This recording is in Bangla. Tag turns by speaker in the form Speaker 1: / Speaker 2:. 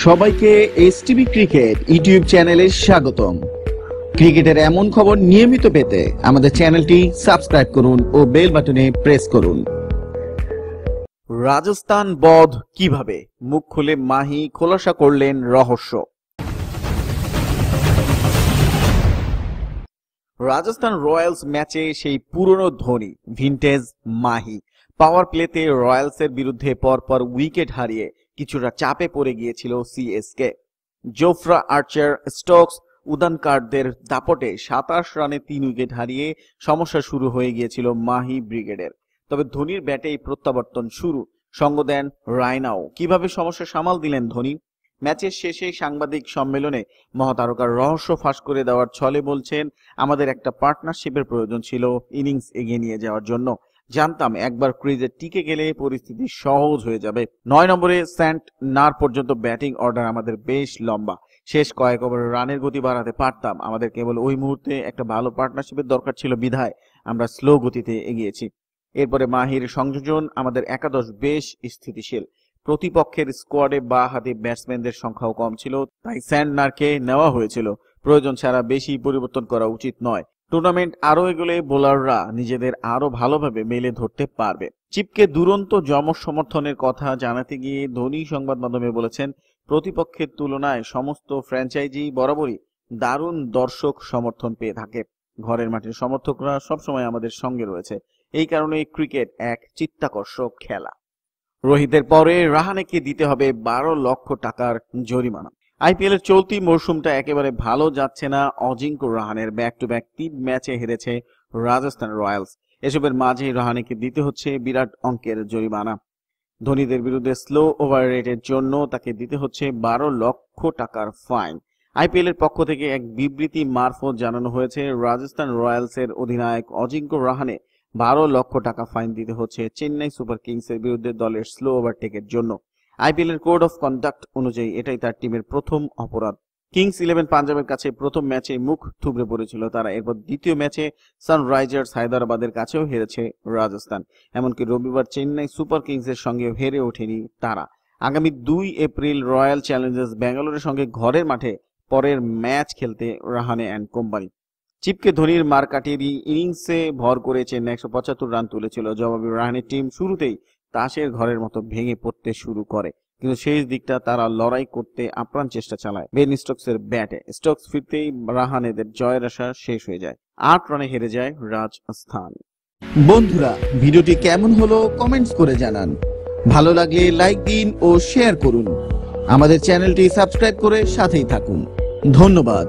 Speaker 1: সবাইকে এসটিভি ক্রিকেট ইউটিউব চ্যানেলে স্বাগতম। ক্রিকেটের এমন খবর নিয়মিত পেতে আমাদের চ্যানেলটি সাবস্ক্রাইব করুন ও বেল বাটনে প্রেস করুন। রাজস্থান বধ কিভাবে, মুখ খুলে মাহি খোলাসা করলেন রহস্য। রাজস্থান রয়্যালস ম্যাচে সেই পুরনো ধোনি, ভিনটেজ মাহি। পাওয়ার প্লেতে রয়্যালসের বিরুদ্ধে পরপর উইকেট হারিয়ে কিছুটা চাপে পড়ে গিয়েছিল সিএসকে। জোফরা আর্চার, স্টোকস, উদানকার্ডদের দাপটে 27 রানে 3 উইকেট হারিয়ে সমস্যা শুরু হয়ে গিয়েছিল মাহি ব্রিগেডের। তবে ধোনির ব্যাটেই প্রত্যাবর্তন শুরু, সঙ্গ দেন রায়নাও। কিভাবে সমস্যা সামাল দিলেন ধোনি? ম্যাচের শেষে সাংবাদিক সম্মেলনে মহাতারকার রহস্য ফাঁস করে দেওয়ার ছলে বলছেন, আমাদের একটা পার্টনারশিপের প্রয়োজন ছিল ইনিংস এগিয়ে নিয়ে যাওয়ার জন্য। জানতাম একবার ক্রিজে টিকে গেলে পরিস্থিতি সহজ হয়ে যাবে। 9 নম্বরে সেন্ট নার পর্যন্ত ব্যাটিং অর্ডার আমাদের বেশ লম্বা। শেষ কয়েক ওভারে রানের গতি বাড়াতে পারতাম। আমাদের কেবল ওই মুহূর্তে একটা ভালো পার্টনারশিপের দরকার ছিল বিধায় আমরা স্লো গতিতে এগিয়েছি। এরপরে মাহির সংযোজন, আমাদের একাদশ বেশ স্থিতিশীল। প্রতিপক্ষের স্কোয়াডে বা হাতে ব্যাটসম্যানদের সংখ্যাও কম ছিল, তাই স্যান্ডনারকে নেওয়া হয়েছিল। প্রয়োজন ছাড়া বেশি পরিবর্তন করা উচিত নয়। টুর্নামেন্ট আরো এগোলে বোলাররা নিজেদের আরো ভালোভাবে মেলে ধরতে পারবে। চিপকে দুরন্ত যমজ সমর্থনের কথা জানাতে গিয়ে ধোনি সংবাদ মাধ্যমে বলেছেন, প্রতিপক্ষের তুলনায় সমস্ত ফ্র্যাঞ্চাইজি বরাবরই দারুণ দর্শক সমর্থন পেয়ে থাকে। ঘরের মাঠের সমর্থকরা সবসময় আমাদের সঙ্গে রয়েছে। এই কারণে ক্রিকেট এক চিত্তাকর্ষক খেলা। রোহিতের পরে রাহানেকে দিতে হবে 12 লক্ষ টাকার জরিমানা। আইপিএল এর চলতি মরশুমটা একেবারে ভালো যাচ্ছে না অজিঙ্ক্য রাহানের। ব্যাক টু ব্যাক 3 ম্যাচে হেরেছে রাজস্থান রয়্যালস। এসবের মাঝেই রাহানেকে দিতে হচ্ছে বিরাট অঙ্কের জরিমানা। ধোনিদের বিরুদ্ধে স্লো ওভার রেটের জন্য তাকে দিতে হচ্ছে 12 লক্ষ টাকার ফাইন। আইপিএল এর পক্ষ থেকে এক বিবৃতি মারফত জানানো হয়েছে, রাজস্থান রয়্যালসের অধিনায়ক অজিঙ্ক্য রাহানে 12 লক্ষ টাকা ফাইন দিতে হচ্ছে চেন্নাই সুপার কিংস এর বিরুদ্ধে দলের স্লো ওভারটেকের জন্য। আইপিএল এর কোড অফ কন্ডাক্ট অনুযায়ী এটাই তার টিমের প্রথম অপরাধ। কিংস 11 পাঞ্জাবের কাছে প্রথম ম্যাচে মুখ থুবড়ে পড়েছিল তারা। এরপর দ্বিতীয় ম্যাচে সানরাইজার্স হায়দ্রাবাদের কাছেও হেরেছে রাজস্থান। এমনকি রবিবার চেন্নাই সুপার কিংস এর সঙ্গে হেরে ওঠেনি তারা। আগামী 2 এপ্রিল রয়্যাল চ্যালেঞ্জার্স ব্যাঙ্গালোরের সঙ্গে ঘরের মাঠে পরের ম্যাচ খেলতে রাহানে অ্যান্ড কোম্পানি। চিপকে ধোনির মারকাটেরই ইনিংসে ভর করে চেন্নাই 175 রান তুলেছিল। জবাবে রাহানের টিম শুরুতেই তাসের ঘরের মতো ভেঙে পড়তে শুরু করে, কিন্তু শেষ দিকটা তারা লড়াই করতে আপ্রাণ চেষ্টা চালায় বেন স্টোকসের ব্যাটে। স্টোকস ফিরতেই রাহানেদের জয়ের আশা শেষ হয়ে যায়। 8 রানে হেরে যায় রাজস্থান। বন্ধুরা, ভিডিওটি কেমন হলো কমেন্টস করে জানান। ভালো লাগলে লাইক দিন ও শেয়ার করুন। আমাদের চ্যানেলটি সাবস্ক্রাইব করে সাথেই থাকুন। ধন্যবাদ।